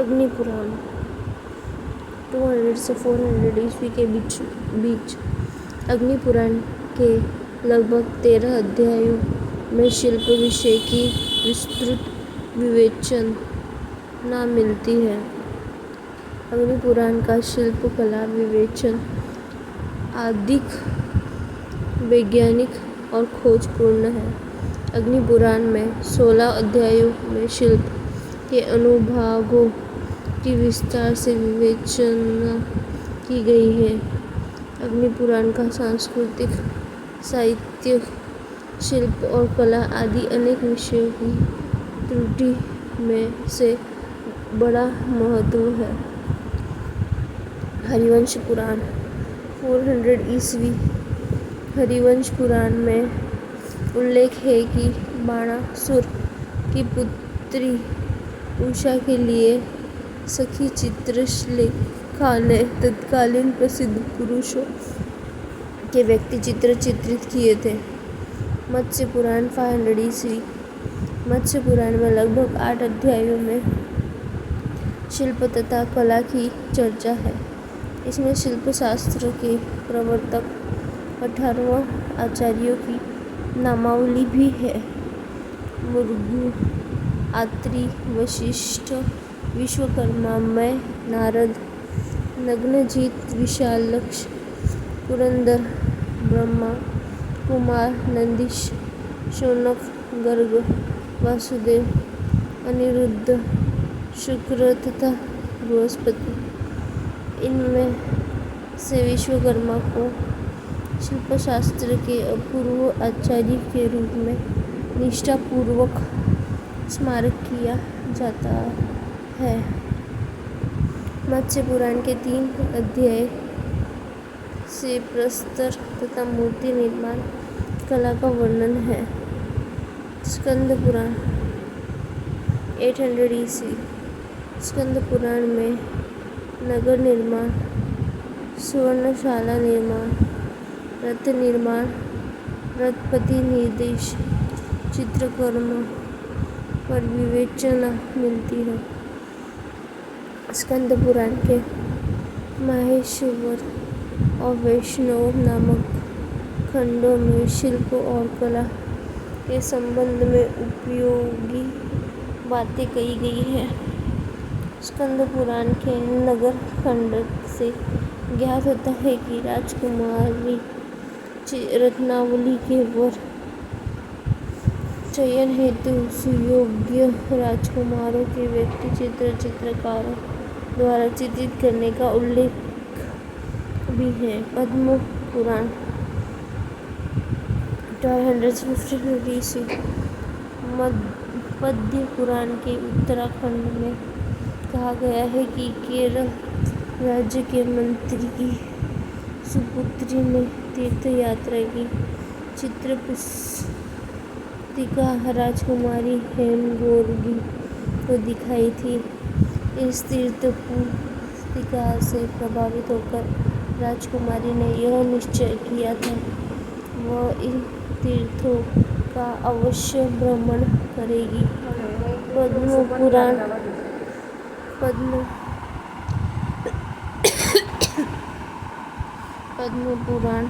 अग्नि पुराण 200 से 400 ईस्वी के बीच अग्नि पुराण के लगभग 13 अध्यायों में शिल्प विषय की विस्तृत विवेचना मिलती है। अग्नि पुराण का शिल्प कला विवेचन अधिक वैज्ञानिक और खोजपूर्ण है। अग्नि पुराण में 16 अध्यायों में शिल्प के अनुभागों की विस्तार से विवेचना की गई है। अग्नि पुराण का सांस्कृतिक, साहित्यिक, शिल्प और कला आदि अनेक विषयों की त्रुटि में से बड़ा महत्व है। हरिवंश पुराण 400 ईस्वी हरिवंश पुराण में उल्लेख है कि बाणासुर की पुत्री उषा के लिए सखी चित्रलेखा ने तत्कालीन प्रसिद्ध पुरुषों के व्यक्ति चित्र चित्रित किए थे। मत्स्य पुराण 500 ईस्वी मत्स्य पुराण में लगभग 8 अध्यायों में शिल्प तथा कला की चर्चा है। इसमें शिल्प शास्त्र के प्रवर्तक 18 आचार्यों की नामावली भी है। भृगु, अत्रि, वशिष्ठ, विश्वकर्मा, मैं, नारद, नग्नजित, विशालक्ष, पुरंदर, ब्रह्मा, कुमार, नंदीश, शौनक, गर्ग, वासुदेव, अनिरुद्ध, शुक्र तथा बृहस्पति। इनमें से विश्वकर्मा को शिल्पशास्त्र के अपूर्व आचार्य के रूप में निष्ठापूर्वक स्मारक किया जाता है। मत्स्य पुराण के 3 अध्याय से प्रस्तर तथा मूर्ति निर्माण कला का वर्णन है। स्कंद पुराण 800 ईस्वी स्कंद पुराण में नगर निर्माण, सुवर्णशाला निर्माण, रथ निर्माण, रथपति निर्देश, चित्रकर्म पर विवेचना मिलती है। स्कंद पुराण के माहेश्वर और वैष्णव नामक खंडों में शिल्प और कला के संबंध में उपयोगी बातें कही गई हैं। स्कंद पुराण के नगर खंड से ज्ञात होता है कि राजकुमारी रत्नावली के वर चयन हेतु सुयोग्य राजकुमारों के व्यक्ति चित्र चित्रकारों द्वारा चित्रित करने का उल्लेख भी है। पद्म पुराण 1250 ईस्वी पद्म पुराण के उत्तराखंड में कहा गया है कि केरल राज्य के मंत्री की सुपुत्री ने तीर्थ यात्रा की चित्र पुस्तिका राजकुमारी हेमगोरगी को दिखाई थी। इस तीर्थ पुस्तिका से प्रभावित होकर राजकुमारी ने यह निश्चय किया था वह इन तीर्थों का अवश्य भ्रमण करेगी। पद्म पुराण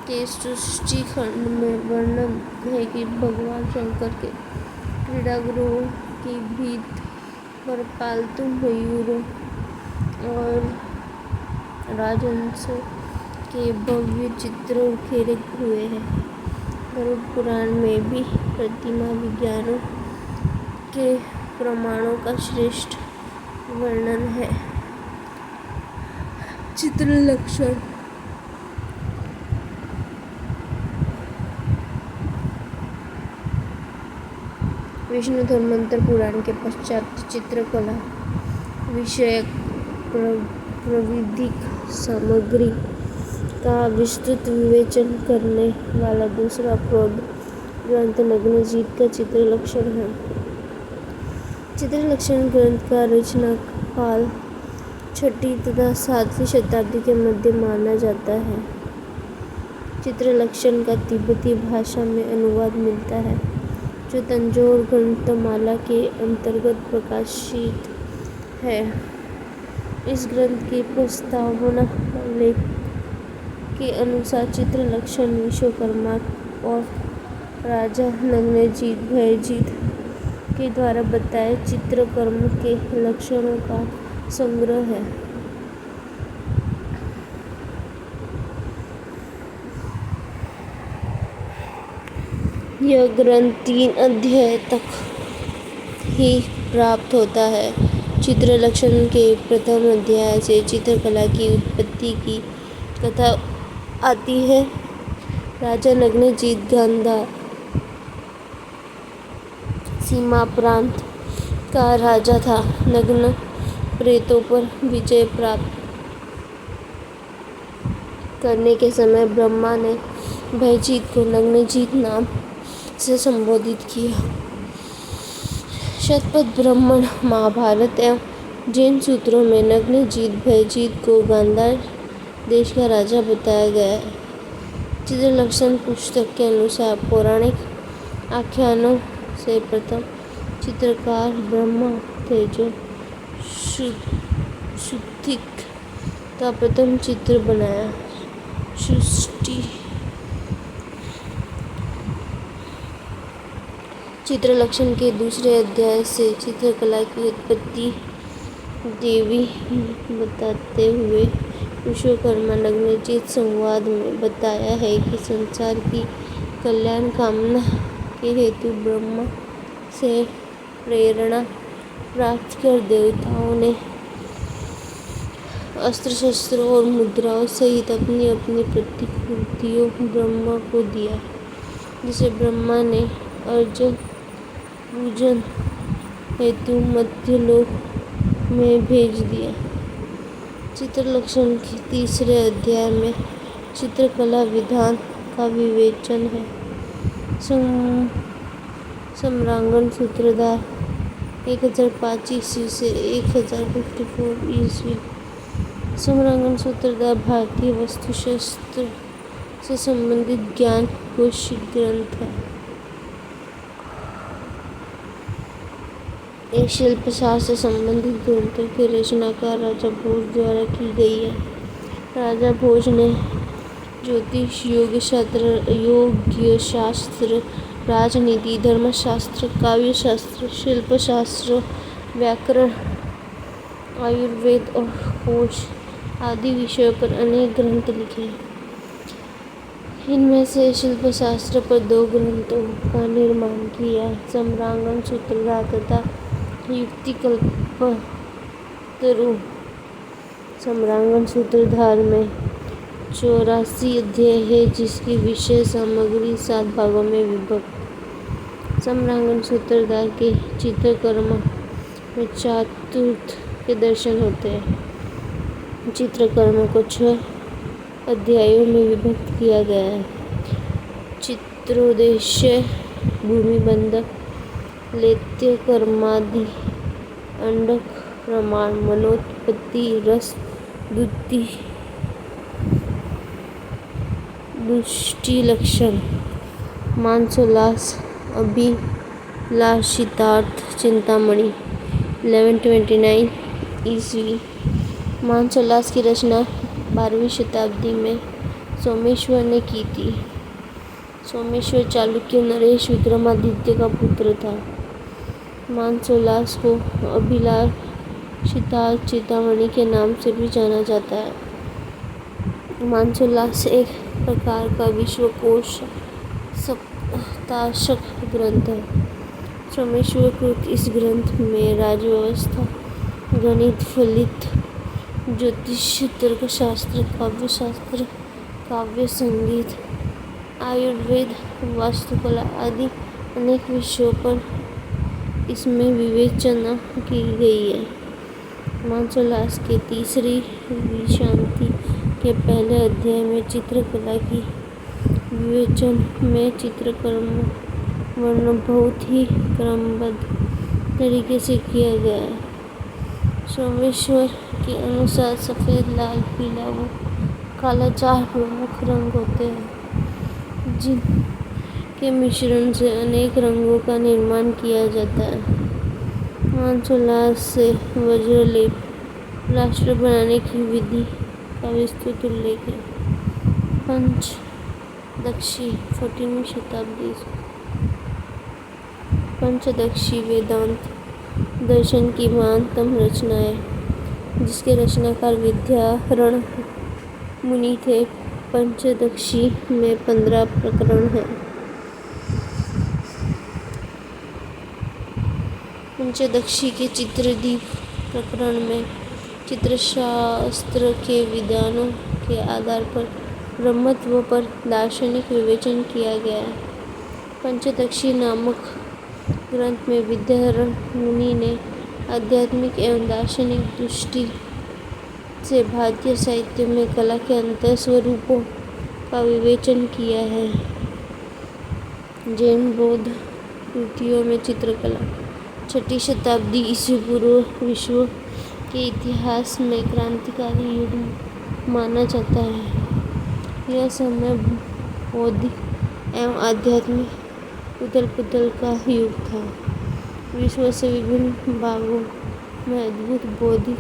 के सृष्टि खंड में वर्णन है कि भगवान शंकर के क्रीड़ागृहों की भित्ति पर पालतू मयूरों और राजहंसों के भव्य चित्र उकेरे हुए हैं। गरुड़ पुराण में भी प्रतिमा विज्ञानों के प्रमाणों का श्रेष्ठ वर्णन है। चित्र लक्षण विष्णु धर्मांतर पुराण के पश्चात चित्रकला विषयक प्राविधिक सामग्री का विस्तृत विवेचन करने वाला दूसरा प्रौढ़ ग्रंथ नग्नजित का चित्रलक्षण है। चित्रलक्षण ग्रंथ का रचना काल 6वीं तथा 7वीं शताब्दी के मध्य माना जाता है। चित्रलक्षण का तिब्बती भाषा में अनुवाद मिलता है जो तंजौर ग्रंथमाला के अंतर्गत प्रकाशित है। इस ग्रंथ के प्रस्तावना लेख के अनुसार चित्र लक्षण विश्वकर्मा और राजा नग्नजित भयजित के द्वारा बताए चित्रकर्म के लक्षणों का संग्रह है। यह ग्रंथ 3 अध्याय तक ही प्राप्त होता है। चित्र लक्षण के प्रथम अध्याय से चित्रकला की उत्पत्ति की कथा आती है। राजा नग्नजित गांधार सीमा प्रांत का राजा था। नग्न प्रेतों पर विजय प्राप्त करने के समय ब्रह्मा ने भयजित को नग्नजित नाम से संबोधित किया। शतपथ ब्राह्मण, महाभारत एवं जैन सूत्रों में नग्नजित भयजित को गांधार देश का राजा बताया गया है। चित्रलक्षण पुस्तक के अनुसार पौराणिक आख्यानों से प्रथम चित्रकार ब्रह्मा थे, जो सुथिक का प्रथम चित्र बनाया। सृष्टि चित्रलक्षण के दूसरे अध्याय से चित्रकला की उत्पत्ति देवी बताते हुए विश्वकर्मा नग्नजित संवाद में बताया है कि संसार की कल्याण कामना के हेतु ब्रह्मा से प्रेरणा प्राप्त कर देवताओं ने अस्त्र शस्त्रों और मुद्राओं सहित अपनी अपनी प्रतिकृतियों ब्रह्मा को दिया, जिसे ब्रह्मा ने अर्जुन पूजन हेतु मध्यलोक में भेज दिया। चित्रलक्षण के तीसरे अध्याय में चित्रकला विधान का विवेचन है। सम्रांगण सूत्रधार 1005 ईस्वी से 1054 ईस्वी। सम्रांगण सूत्रधार भारतीय वास्तुशास्त्र से संबंधित ज्ञान कोश ग्रंथ है। एक शिल्पशास्त्र से संबंधित ग्रंथों की रचना राजा भोज द्वारा की गई है। राजा भोज ने ज्योतिष, योगशास्त्र, राजनीति, धर्मशास्त्र, काव्यशास्त्र, शिल्पशास्त्र, व्याकरण, आयुर्वेद और खोज आदि विषयों पर अनेक ग्रंथ लिखे। इनमें से शिल्पशास्त्र पर 2 ग्रंथों का निर्माण किया। सम्रांगण सूत्रधार तथा युक्तिकल्पतरु। सम्रांगण सूत्रधार में 84 अध्याय है, जिसकी विषय सामग्री 7 भागों में विभक्त। सम्रांगण सूत्रधार के चित्रकर्म में चतुर्थ के दर्शन होते हैं। चित्रकर्म को 6 अध्यायों में विभक्त किया गया है। चित्रोद्देश्य, भूमिबंधक, लेत्य, कर्मादि, अंडक, प्रमाण, मनोत्पत्ति, रस, द्युति, दृष्टि लक्षण, मानसोल्लास, अभिलाषितार्थ, चिंतामणि 1129 ईस्वी। मानसोल्लास की रचना 12वीं शताब्दी में सोमेश्वर ने की थी। सोमेश्वर चालुक्य नरेश विक्रमादित्य का पुत्र था। मानसोल्लास को अभिलाषितार्थ, चिंतामणि के नाम से भी जाना जाता है। मानसोल्लास एक प्रकार का विश्वकोश सप्ताशक ग्रंथ है। सोमेश्वर कृत इस ग्रंथ में राजव्यवस्था, गणित, फलित, ज्योतिष, तर्कशास्त्र, काव्यशास्त्र, काव्य संगीत, आयुर्वेद, वास्तुकला आदि अनेक विषयों पर इसमें विवेचना की गई है। मानसोल्लास के तीसरी विशांति के पहले अध्याय में चित्रकला की विवेचन में चित्रकर्म वर्णन बहुत ही क्रमबद्ध तरीके से किया गया है। सोमेश्वर के अनुसार सफ़ेद, लाल, पीला व काला 4 प्रमुख रंग होते हैं, जिनके मिश्रण से अनेक रंगों का निर्माण किया जाता है। 500 से वज्रलेप राष्ट्र बनाने की विधि का विस्तृत उल्लेख है। पंचदशी 14वीं शताब्दी पंचदशी वेदांत दर्शन की महानतम रचना है, जिसके रचनाकार विद्यारण मुनि थे। पंचदशी में 15 प्रकरण हैं। पंचदशी के चित्रदीप प्रकरण में चित्रशास्त्र के विधानों के आधार पर ब्रह्मत्व पर दार्शनिक विवेचन किया गया है। पंचदशी नामक ग्रंथ में विद्यारण मुनि ने आध्यात्मिक एवं दार्शनिक दृष्टि से भारतीय साहित्य में कला के अंतर स्वरूपों का विवेचन किया है। जैन बौद्ध कृतियों में चित्रकला 6ठी शताब्दी ईस्वी पूर्व विश्व के इतिहास में क्रांतिकारी युग माना जाता है। यह समय बौद्धिक एवं आध्यात्मिक उथल-पुथल का युग था। विश्व से विभिन्न भागों में अद्भुत बौद्धिक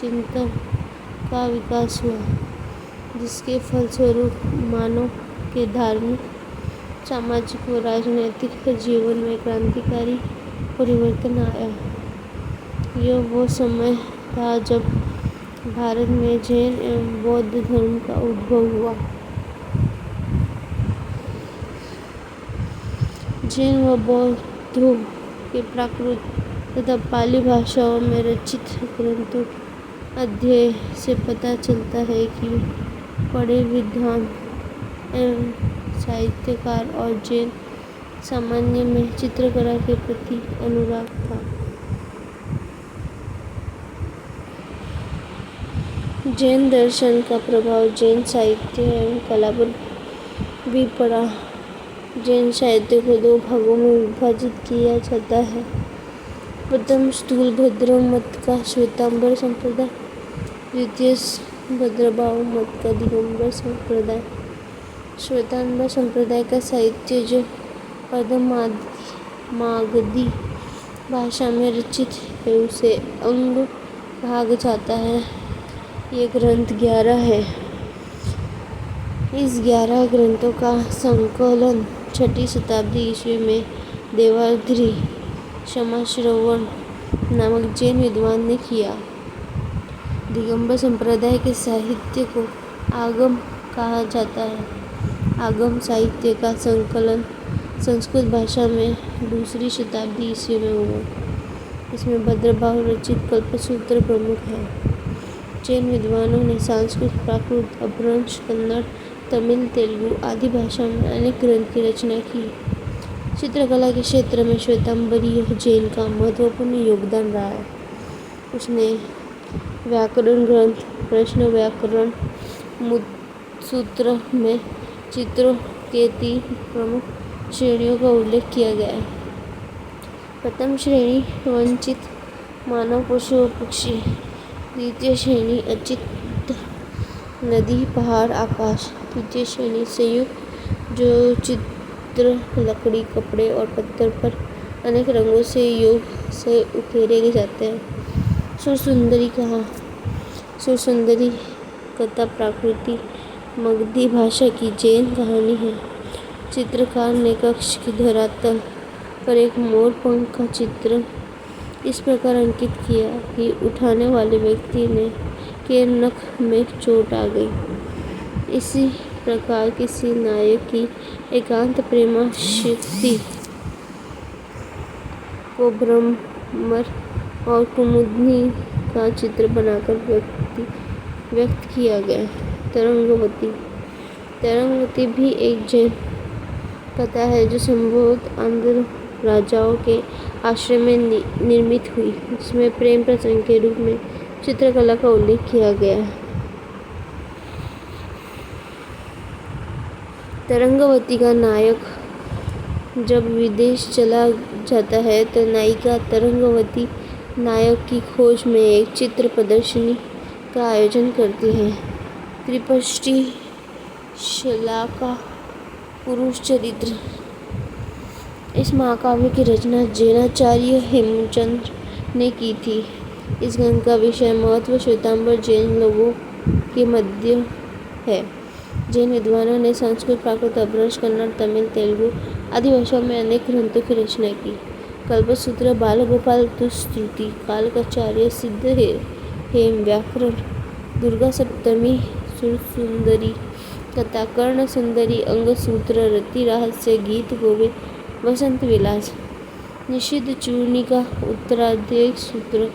चिंतन का विकास हुआ, जिसके फलस्वरूप मानव के धार्मिक, सामाजिक व राजनैतिक जीवन में क्रांतिकारी परिवर्तन आया। यह वो समय था जब भारत में जैन एवं बौद्ध धर्म का उद्भव हुआ। जैन व बौद्धों के प्राकृत तथा पाली भाषाओं में रचित ग्रंथों अध्ययन से पता चलता है कि बड़े विद्वान एवं साहित्यकार और जैन सामान्य में चित्रकला के प्रति अनुराग था। जैन दर्शन का प्रभाव जैन साहित्य एवं कला पर भी पड़ा। जैन साहित्य को 2 भागों में विभाजित किया जाता है। प्रथम स्थूलभद्र मत का श्वेतांबर संप्रदाय, द्वितीय भद्रभाव मत का दिगंबर संप्रदाय। श्वेतांबर संप्रदाय का साहित्य जो अर्धमागधी भाषा में रचित है उसे अंग कहा जाता है। ये ग्रंथ 11 है। इस 11 ग्रंथों का संकलन 6ठी शताब्दी ईस्वी में देवाद्रि क्षमाश्रवण नामक जैन विद्वान ने किया। दिगंबर संप्रदाय के साहित्य को आगम कहा जाता है। आगम साहित्य का संकलन संस्कृत भाषा में 2री शताब्दी ईस्वी में हुआ। इसमें भद्रभाव रचित कल्पसूत्र प्रमुख है। जैन विद्वानों ने संस्कृत, प्राकृत, अपभ्रंश, कन्नड़, तमिल, तेलुगु आदि भाषाओं में अनेक ग्रंथ की रचना की। चित्रकला के क्षेत्र में श्वेतांबरीय जैन का महत्वपूर्ण योगदान रहा है। उसने व्याकरण ग्रंथ प्रश्न व्याकरण सूत्र में चित्रों के 3 प्रमुख श्रेणियों का उल्लेख किया गया है। प्रथम श्रेणी वंचित मानव, पशु और पक्षी। द्वितीय श्रेणी अचित नदी, पहाड़, आकाश। तृतीय श्रेणी संयुक्त जो चित्र लकड़ी, कपड़े और पत्थर पर अनेक रंगों से योग से उकेरे जाते हैं। सुरसुंदरी कथा प्राकृतिक मगधी भाषा की जैन कहानी है। चित्रकार ने कक्ष की धरातल पर एक मोर पंख का चित्र इस प्रकार अंकित किया कि उठाने वाले व्यक्ति के नख में चोट आ गई। इसी प्रकार किसी नायक की एकांत प्रेमासक्ति को भ्रमर और कुमुदनी का चित्र बनाकर व्यक्त किया गया। तरंगवती भी एक जैन कथा है जो संभवतः आंध्र राजाओं के आश्रय में निर्मित हुई, जिसमें प्रेम प्रसंग के रूप में चित्रकला का उल्लेख किया गया है। तरंगवती का नायक जब विदेश चला जाता है तो नायिका तरंगवती नायक की खोज में एक चित्र प्रदर्शनी का आयोजन करती है। त्रिपष्टि शला का पुरुष चरित्र। इस महाकाव्य की रचना जैनाचार्य हेमचंद्र ने की थी। इस ग्रंथ का विषय महत्व श्वेतांबर जैन लोगों के मध्य है। जैन विद्वानों ने संस्कृत, प्राकृत, अपभ्रंश, कन्नड़, तमिल, तेलुगु आदि भाषाओं में अनेक ग्रंथों की रचना की। कल्पसूत्र, बालगोपाल, स्तुति, कालकाचार्य, सिद्ध हेम, व्याकरण, दुर्गा सप्तमी, सुरसुंदरी कथा, कर्ण सुंदरी, अंगसूत्र, रति रहस्य, गीत गोविंद, वसंत विलास, निषिद्ध चूर्णिका, उत्तराध्याय सूत्र,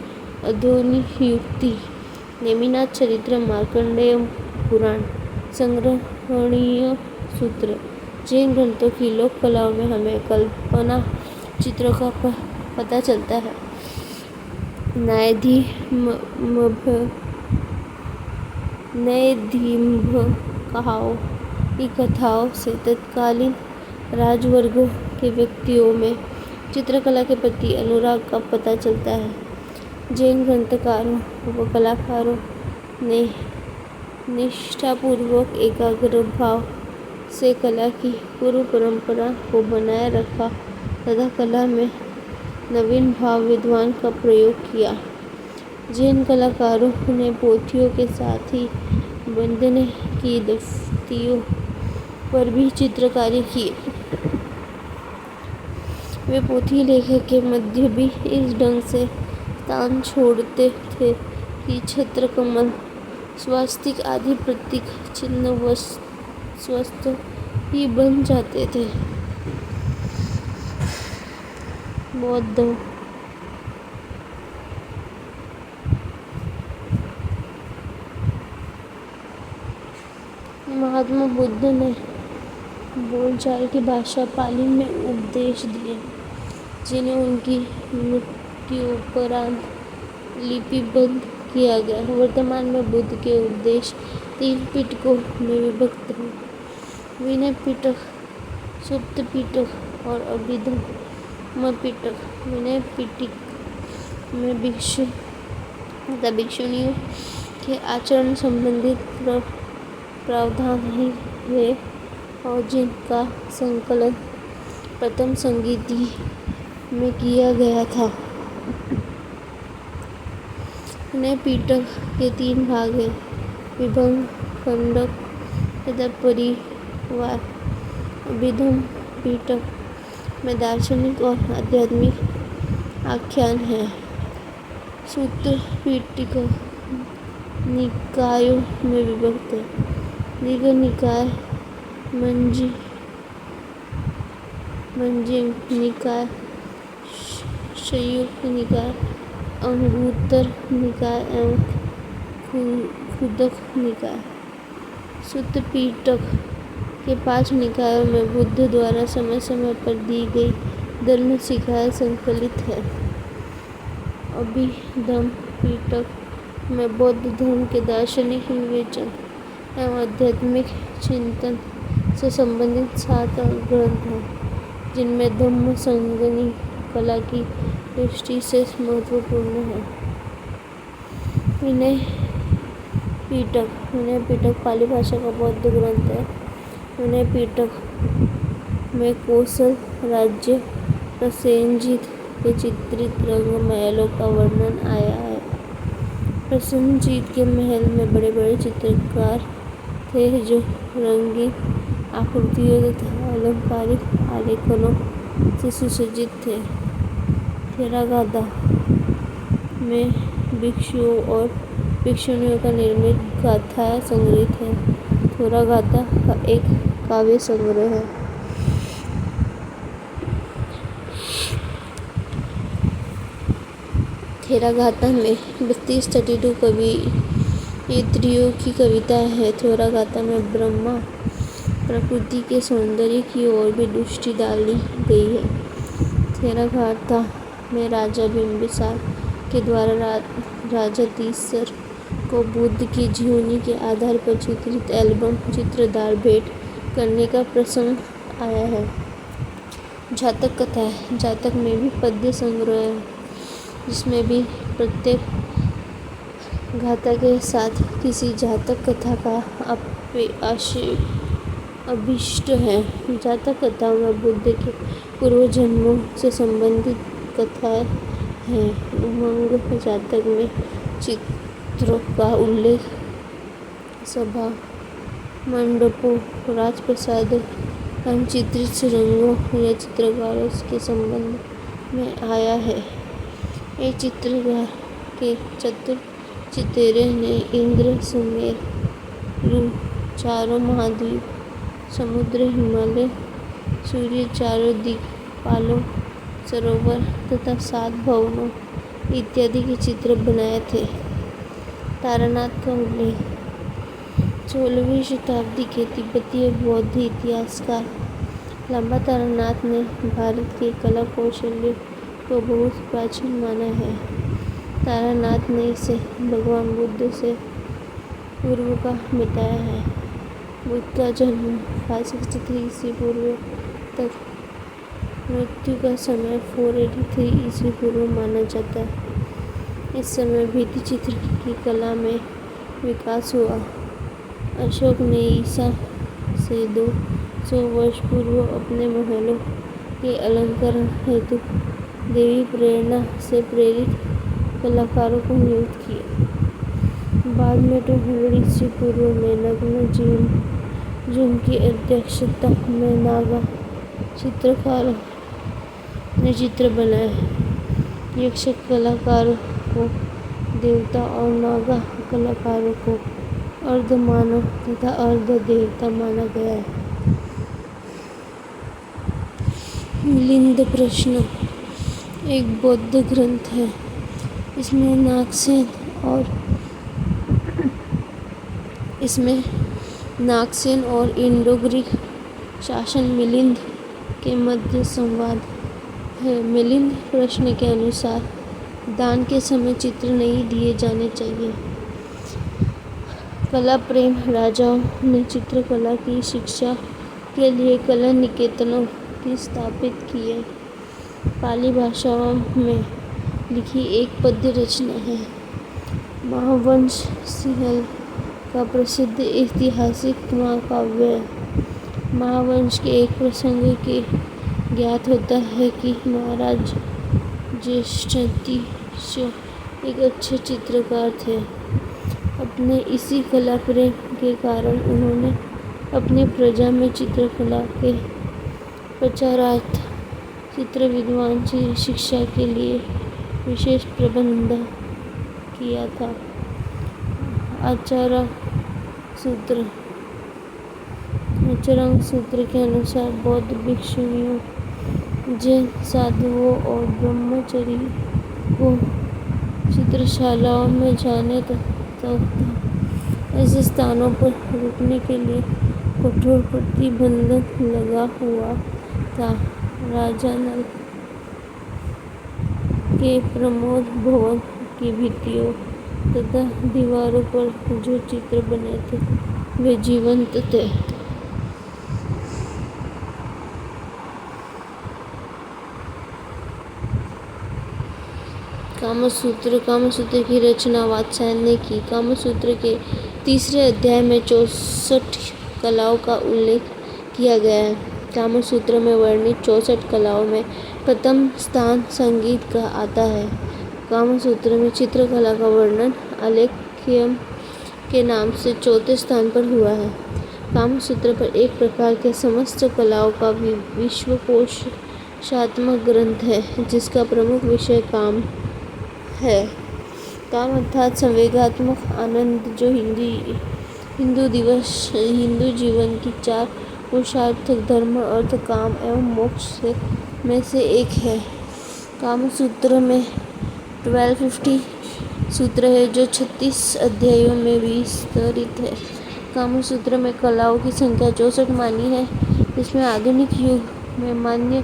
अधोनियुक्ति, नेमिनाथ चरित्र, मार्कंडेय पुराण, संग्रहणीय सूत्र। जैन ग्रंथों की लोक कलाओं में हमें कल्पना चित्रों का पता चलता है। न्यायाधीशों की कथाओं से तत्कालीन राजवर्गों के व्यक्तियों में चित्रकला के प्रति अनुराग का पता चलता है। जैन ग्रंथकारों व कलाकारों ने निष्ठापूर्वक एकाग्र भाव से कला की पूर्व परंपरा को बनाए रखा तथा कला में नवीन भाव विद्वान का प्रयोग किया। जैन कलाकारों ने पोथियों के साथ ही बंधने की दफ्तियों पर भी चित्रकारी की। वे पोथी लेखक के मध्य भी इस ढंग से स्थान छोड़ते थे कि छत्र, कमल, स्वास्तिक आदि प्रतीक चिन्ह स्वस्थ ही बन जाते थे। बौद्ध महात्मा बुद्ध ने बोलचाल की भाषा पाली में उपदेश दिए, जिन्हें उनकी मृत्युपरांत लिपिबद्ध किया गया। वर्तमान में बुद्ध के उपदेश 3 पिटकों में विभक्त हैं: विनय पिटक, सुत्त पिटक और अभिधम्म पिटक। विनय पिटक में भिक्षु तथा भिक्षुणियों के आचरण संबंधित प्रावधान है और जिनका संकलन प्रथम संहिता में किया गया था। विनय पिटक के 3 भाग हैं: विभंग, खंडक तथा परिवार। अभिधम्म पिटक में दार्शनिक और आध्यात्मिक आख्यान है। सुत्त पिटक निकायों में विभक्त है: दीघ निकाय, मध्यम निकाय, संयुक्त निकाय, अंगुत्तर निकाय एवं खुदक निकाय। सुत्त पिटक के 5 निकायों में बुद्ध द्वारा समय समय पर दी गई धर्म शिक्षाएं संकलित है। अभिधम्म पिटक में बौद्ध धर्म के दार्शनिक विवेचन एवं आध्यात्मिक चिंतन से संबंधित 7 ग्रंथ हैं, जिनमें धम्म संगनी कला की दृष्टि से महत्वपूर्ण है। विनय पिटक पाली भाषा का बौद्ध ग्रंथ है। विनय पिटक में कोसल राज्य प्रसेनजीत के चित्रित रंग महलों का वर्णन आया है। प्रसेनजीत के महल में बड़े बड़े चित्रकार थे जो रंगीन आकृतियों तथा अलंकारिक आलेखनों से सुसज्जित थे। थेरागादा में भिक्षुओं और भिक्षुणियों का निर्मित गाथाएं संग्रहित है। थेरागादा का एक काव्य संग्रह है। थेरागादा में 32 कवियत्रियों की कविताएं हैं। थेरागादा में ब्रह्मा प्रकृति के सौंदर्य की ओर भी दृष्टि डाली गई है। थेरागादा में राजा बिंबिसार के द्वारा राजा तीसर को बुद्ध की जीवनी के आधार पर चित्रित एल्बम चित्रधार भेंट करने का प्रसंग आया है। जातक कथा है। जातक में भी पद्य संग्रह है, जिसमें भी प्रत्येक गाथा के साथ किसी जातक कथा का अभिष्ट है। जातक कथाओं में बुद्ध के पूर्व जन्मों से संबंधित कथाएं हैं। उमंग जातक में चित्रों का उल्लेख सभा मंडपों, राजप्रसाद एवं चित्रित सुरंगों या चित्रकारों के संबंध में आया है। एक चित्रकार के चतुर चितेरे ने इंद्र, सुमेरु, चारों महाद्वीप, समुद्र, हिमालय, सूर्य, चारों दिक्पालों, सरोवर तथा 7 भवनों इत्यादि के चित्र बनाए थे। तारानाथ का उल्लेख 16वीं शताब्दी के तिब्बतीय बौद्ध इतिहासकार लामा तारानाथ ने भारत के कला कौशल्य को बहुत प्राचीन माना है। तारानाथ ने इसे भगवान बुद्ध से पूर्व का बताया है। बुद्ध का जन्म 563 ईस्वी पूर्व तक मृत्यु का समय 483 ईस्वी पूर्व माना जाता है। इस समय भित्ति चित्र की कला में विकास हुआ। अशोक ने ईसा से 200 वर्ष पूर्व अपने महलों के अलंकरण हेतु देवी प्रेरणा से प्रेरित कलाकारों को नियुक्त किया। बाद में 200 ईस्वी पूर्व में नग्न जुन की अध्यक्षता में नागा चित्रकारों ने चित्र बनाए। यक्ष कलाकारों को देवता और नागा कलाकारों को अर्ध मानव तथा अर्ध देवता माना गया है। मिलिंद प्रश्न एक बौद्ध ग्रंथ है। इसमें नागसेन और इंडो-ग्रीक शासक मिलिंद के मध्य संवाद है। मिलिंद प्रश्न के अनुसार दान के समय चित्र नहीं दिए जाने चाहिए। कला प्रेम राजाओं ने चित्रकला की शिक्षा के लिए कला निकेतनों की स्थापित किए। पाली भाषा में लिखी एक पद्य रचना है। महावंश सिंहल का प्रसिद्ध ऐतिहासिक महाकाव्य है। महावंश के एक प्रसंग के ज्ञात होता है कि महाराज ज्येष्ठादित्य एक अच्छे चित्रकार थे। अपने इसी कला प्रेम के कारण उन्होंने अपनी प्रजा में चित्रकला के प्रचारार्थ चित्र विद्वान की शिक्षा के लिए विशेष प्रबंध किया था। आचरण सूत्र के अनुसार बौद्ध भिक्षुओं, जैन साधुओं और ब्रह्मचारी को चित्रशालाओं में जाने तथा ऐसे स्थानों पर रुकने के लिए कठोर प्रतिबंध लगा हुआ था। राजा नल के प्रमोद भवन की भित्तियों तथा दीवारों पर जो चित्र बने थे वे जीवंत थे। कामसूत्र की रचना वात्स्यायन ने की। कामसूत्र के 3 अध्याय में 64 कलाओं का उल्लेख किया गया है। कामसूत्र में वर्णित 64 कलाओं में प्रथम स्थान संगीत का आता है। कामसूत्र में चित्रकला का वर्णन आलेख्यम के नाम से 4थे स्थान पर हुआ है। कामसूत्र पर एक प्रकार के समस्त कलाओं का विश्वकोशात्मक ग्रंथ है, जिसका प्रमुख विषय काम है। काम अर्थात संवेगात्मक आनंद, जो हिंदू जीवन की 4 पुरुषार्थक धर्म, अर्थ, काम एवं मोक्ष में से एक है। कामसूत्र में 1250 सूत्र है, जो 36 अध्यायों में विस्तरित है। कामसूत्र में कलाओं की संख्या 64 मानी है, जिसमें आधुनिक युग में मान्य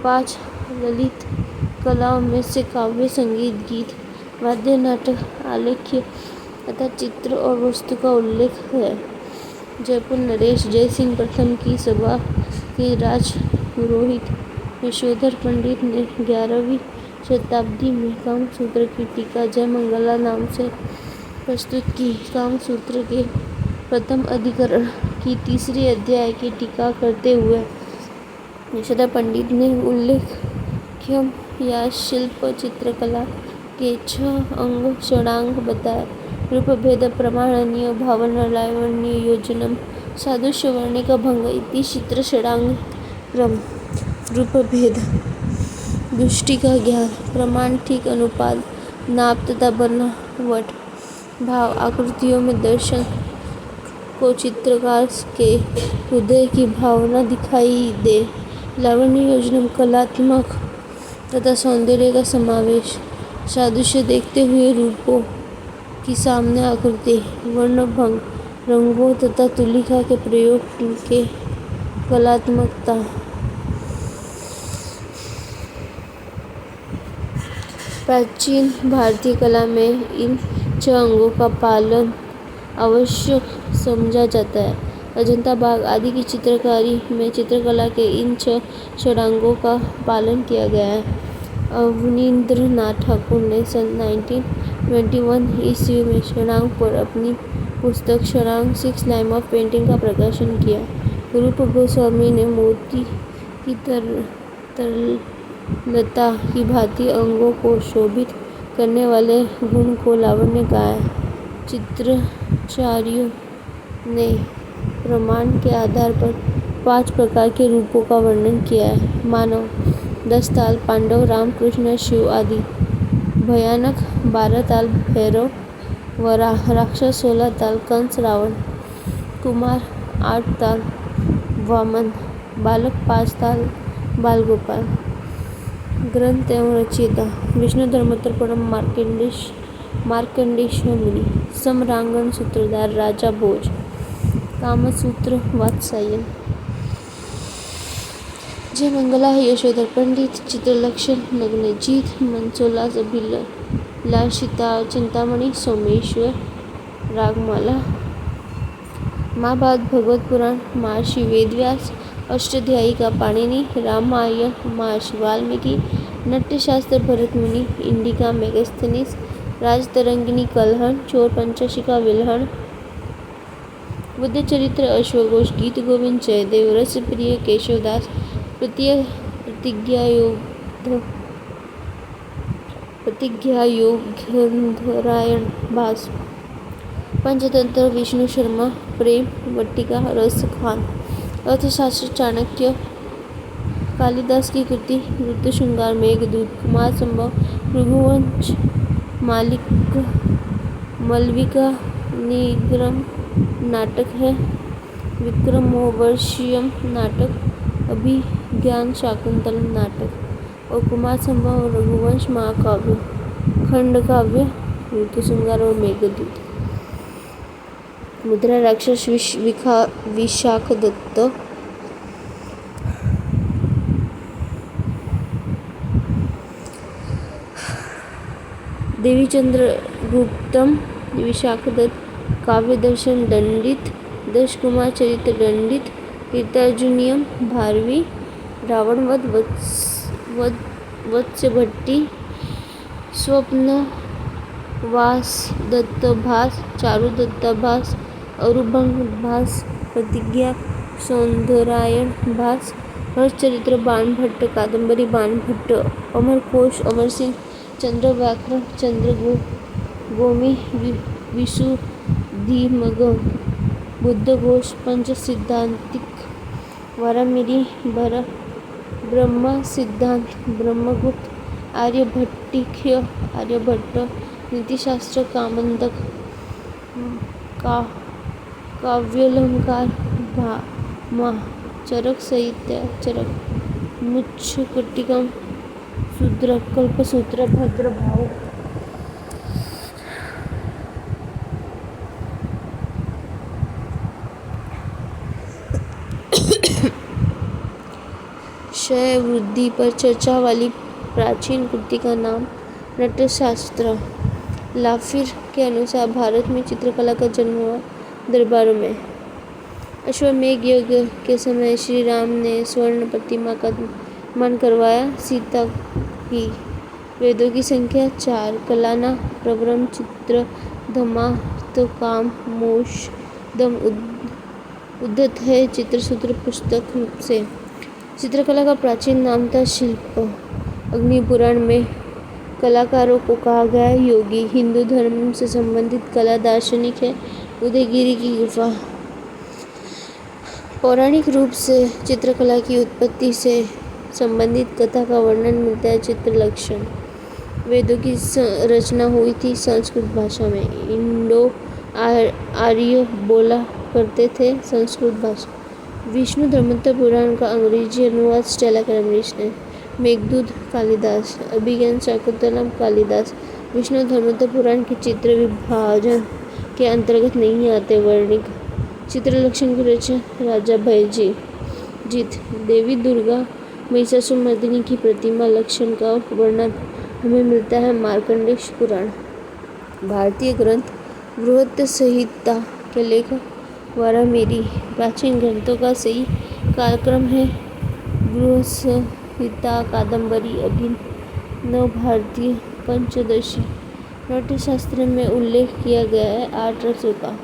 5 ललित कलाओं में से काव्य, संगीत, गीत, वाद्य, नाटक, आलेख्य तथा चित्र और वस्तु का उल्लेख है। जयपुर नरेश जयसिंह प्रथम की सभा के राजपुरोहित यशोधर पंडित ने 11वीं शताब्दी में कामसूत्र की टीका जयमंगला नाम से प्रस्तुत की। कामसूत्र के प्रथम अधिकरण की 3 अध्याय की टीका करते हुए यशोधर पंडित ने उल्लेख पाठ्यक्रम या शिल्प चित्रकला के 6 अंग षडांग बताए। रूपभेद, प्रमाणनीय, भावना, लावण्य, योजनम, सादृश्य, वर्णिका, भंग इति चित्र षडांग क्रम। रूपभेद: दृष्टि का ज्ञान, प्रमाण, ठीक अनुपात, नाप तथा बनावट। भाव: आकृतियों में दर्शक को चित्रकार के हृदय की भावना दिखाई दे। लावण्य, योजनम, कलात्मक तथा सौंदर्य का समावेश। सादृश्य: देखते हुए रूपों की सामान्य आकृति। वर्णभंग: रंगों तथा तुलिका के प्रयोग के कलात्मकता। प्राचीन भारतीय कला में इन 6 अंगों का पालन आवश्यक समझा जाता है। अजंता बाग आदि की चित्रकारी में चित्रकला के इन 6 षडांगों का पालन किया गया है। अवनींद्रनाथ ठाकुर ने सन 1921 ईस्वी में षडांग पर अपनी पुस्तक षडांग 6 लाइन ऑफ पेंटिंग का प्रकाशन किया। रूप गोस्वामी ने मोती की तरलता की भांति अंगों को शोभित करने वाले गुण को लावण्य कहा है। चित्राचार्यों ने प्रमाण के आधार पर 5 प्रकार के रूपों का वर्णन किया है। मानव 10 ताल, पांडव, राम, कृष्ण, शिव आदि। भयानक 12 ताल, भैरव, वराह, राक्षस 16 ताल, कंस, रावण। कुमार 8 ताल, वामन। बालक 5 ताल, बालगोपाल। ग्रंथ एवं रचयिता: विष्णु धर्मोत्तरपरम, मार्कंडेय मुनि। सम्रांगण सूत्रधार, राजा भोज। कामसूत्र वात्स्यायन। जयमंगला, यशोधर पंडित। चित्रलक्षण, नग्नजित, मनसोल्लास, अभिलाषिता, चिंतामणि, सोमेश्वर, रागमाला। महाभारत, भगवत पुराण, महर्षि वेदव्यास। अष्टाध्यायी का पाणिनि। रामायण, महर्षि वाल्मीकि। नाट्यशास्त्र, भरत मुनि। इंडिका, मेगास्थनीज। राजतरंगिणी, कल्हण। चोर पंचाशिका, विल्हण। बुद्धचरित्र, अश्वघोष। गीत गोविंद, जयदेव। रसप्रिय, केशवदास। प्रतिज्ञायोगनारायण भास। पंचतंत्र, विष्णु शर्मा। प्रेम वाटिका, रस खान। अर्थशास्त्र, चाणक्य। कालिदास की कृति, ऋतुशृंगार, मेघदूत। कुमार संभव, रघुवंश। मालविका निगम नाटक है। विक्रमोर्वशीयम नाटक। अभिज्ञान शाकुंतलम नाटक और कुमार संभव और रघुवंश महाकाव्य। खंडकाव्य, ऋतुशृंगार और मेघदूत। मुद्रा राक्षस, विशाखदत्त। देवीचंद्रगुप्तम, विशाखदत्त। काव्य दर्शन, दंडित। दशकुमार चरित्र, दंडित। कीर्तार्जुनीयम, भारवी। रावणवध, वत्सभट्टी। स्वप्नवासदत्तभास, चारुदत्तभास। अरुभंग भास, प्रतिज्ञा, सौंदरायण भास। हर्षचरित्र, बाणभट्ट। कादंबरी, बाणभट्ट। अमरकोश, अमरसिंह। चंद्रव्याकरण, चंद्रगोमी। विशुद्धिमग्न, बुद्धघोष। पंचसिद्धांतिक, वारामिरी। ब्रह्मसिद्धांत, ब्रह्मगुप्त। आर्यभट्टिय, आर्यभट्ट। नीतिशास्त्र, कामोदक। काव्यालंकार, भामा। चरक संहिता, चरक। मुच्छकटिकम, शूद्रक। कल्पसूत्र, भद्रभाव। क्षय वृद्धि पर चर्चा वाली प्राचीन कृति का नाम नाट्यशास्त्र। लाफिर के अनुसार भारत में चित्रकला का जन्म हुआ दरबारों में। अश्वमेध यज्ञ के समय श्री राम ने स्वर्ण प्रतिमा का निर्माण करवाया। सीता की। वेदों की संख्या 4। कलाना, प्रवरम, चित्र, धर्मार्थ, काम, मोक्ष, दम। उद्धत है चित्रसूत्र पुस्तक रूप से। चित्रकला का प्राचीन नाम था शिल्प। अग्नि पुराण में कलाकारों को कहा गया है योगी। हिंदू धर्म से संबंधित कला दार्शनिक है उदयगिरि की गुफा। पौराणिक रूप से चित्रकला की उत्पत्ति से संबंधित कथा का वर्णन मिलता है चित्रलक्षण। वेदों की रचना हुई थी संस्कृत भाषा में। इंडो आर्य बोला करते थे संस्कृत भाषा। विष्णु धर्मोत्तर पुराण का अंग्रेजी अनुवाद स्टेला कैम्ब्रिज ने। मेघदूत कालिदास। अभिज्ञान शाकुंतलम कालिदास। विष्णु धर्मोत्तर पुराण के चित्र विभाजन के अंतर्गत नहीं आते। वर्णिक चित्रलक्षण की रचना राजा भयजीत। देवी दुर्गा महिषासुरमर्दिनी की प्रतिमा लक्षण का वर्णन हमें मिलता है मार्कंडेय पुराण। भारतीय ग्रंथ बृहत संहिता के लेखक वारामिरी। प्राचीन ग्रंथों का सही कालक्रम है बृहत संहिता, कादंबरी, अभिनव भारतीय पंचदशी। नाट्यशास्त्र में उल्लेख किया गया है 8 रसों का।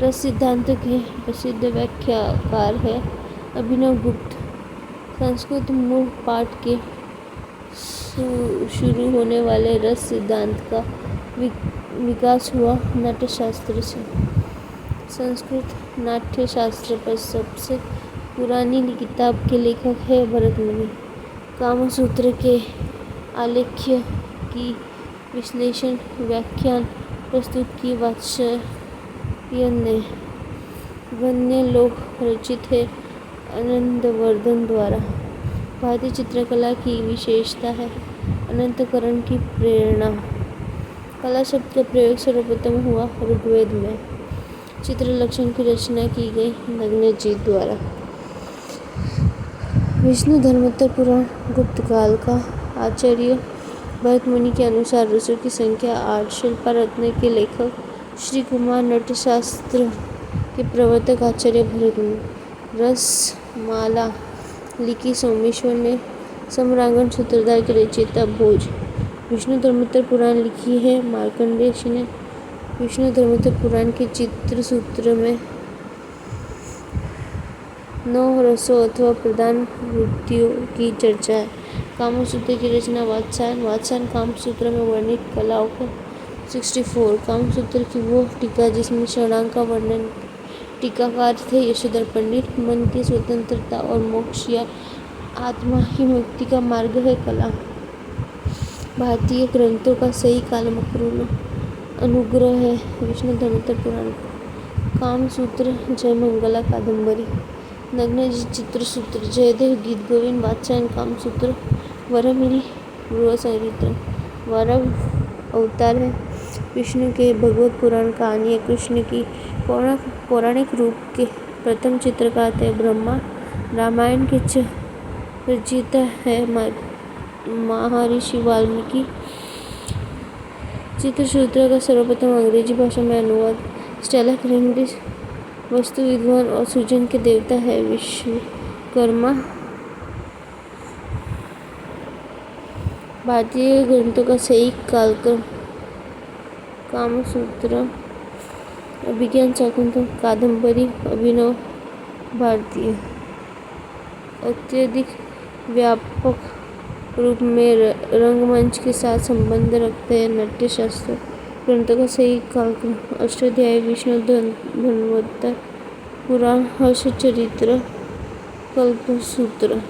रस सिद्धांत के प्रसिद्ध व्याख्याकार है अभिनव गुप्त। संस्कृत मूल पाठ के शुरू होने वाले रस सिद्धांत का विकास हुआ नाट्यशास्त्र से। संस्कृत नाट्यशास्त्र पर सबसे पुरानी किताब के लेखक है भरतमुनि। कामसूत्र के आलेख्य की विश्लेषण व्याख्यान प्रस्तुत की वात्स्यायन ने। वन्य लोक रचित है आनंदवर्धन द्वारा। भारतीय चित्रकला की विशेषता है अनंतकरण की प्रेरणा। कला शब्द का प्रयोग सर्वप्रथम हुआ ऋग्वेद में। चित्रलक्षण की रचना की गई नग्नजित द्वारा। विष्णु धर्मोत्तर पुराण गुप्त काल का। आचार्य भरतमुनि के अनुसार रसों की संख्या 8। शिल्पारत्न के लेखक श्री कुमार। नाट्यशास्त्र के प्रवर्तक आचार्य भरतमुनि। रसमाला लिखी सोमेश्वर ने। सम्रांगण सूत्रधार के रचयिता भोज। विष्णु धर्मोत्तर पुराण लिखी है मार्कंडेय ने। विष्णु धर्मोत्तर पुराण के चित्र सूत्र में 9 रसों अथवा प्रधान वृत्तियों की चर्चा है। कामसूत्र की रचना वात्स्यायन कामसूत्र में वर्णित कलाओं को 64। कामसूत्र की वो टीका जिसमें षडांग का वर्णन। टीकाकार थे यशोधर पंडित। मन की स्वतंत्रता और मोक्ष या आत्मा की मुक्ति का मार्ग है कला। भारतीय ग्रंथों का सही कालक्रम अनुग्रह है विष्णु धर्मोत्तर पुराण। कामसूत्र, जयमंगला कादंबरी, नग्नजित चित्रसूत्र, जयदेव गीत गोविंद, वात्स्यायन कामसूत्र, वारामिरी बृहत संहिता। वाराह अवतार है विष्णु के। भगवत पुराण कहानी है कृष्ण की। पौराणिक रूप के प्रथम चित्रकार थे ब्रह्मा। रामायण के रचयिता है महर्षि वाल्मीकि। चित्रसूत्र का सर्वप्रथम अंग्रेजी भाषा में अनुवाद स्टेला कैम्ब्रिज। वास्तु विद्वान और सृजन के देवता है विश्वकर्मा। भारतीय ग्रंथों का सही कालक्रम कामसूत्र, अभिज्ञान शाकुंतलम कादंबरी, अभिनव भारतीय। अत्यधिक व्यापक रूप में रंगमंच के साथ संबंध रखते हैं नाट्यशास्त्र। ग्रंथों का सही कालक्रम अष्टाध्यायी विष्णु धर्मोत्तर पुराण, हर्षचरित्र, कल्पसूत्र।